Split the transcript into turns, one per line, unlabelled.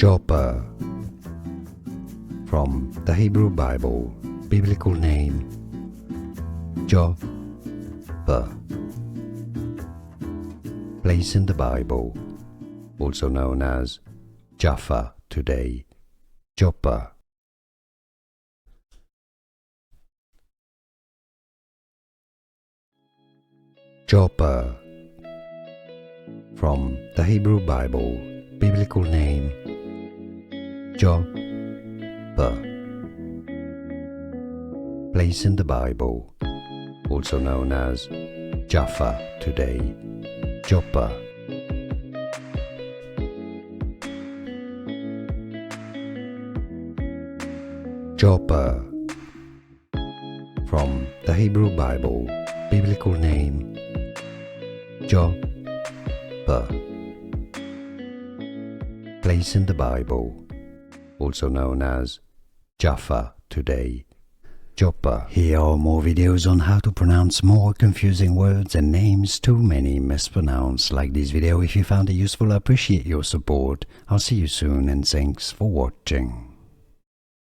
Joppa, from the Hebrew Bible, biblical name Joppa. Place in the Bible, also known as Jaffa today, Joppa. Joppa, from the Hebrew Bible, biblical name Joppa. Place in the Bible, also known as Jaffa today, Joppa. Joppa, from the Hebrew Bible, biblical name Joppa. Place in the Bible, also known as Jaffa today, Joppa. Here are more videos on how to pronounce more confusing words and names too many mispronounced. Like this video if you found it useful. I appreciate your support. I'll see you soon and thanks for watching.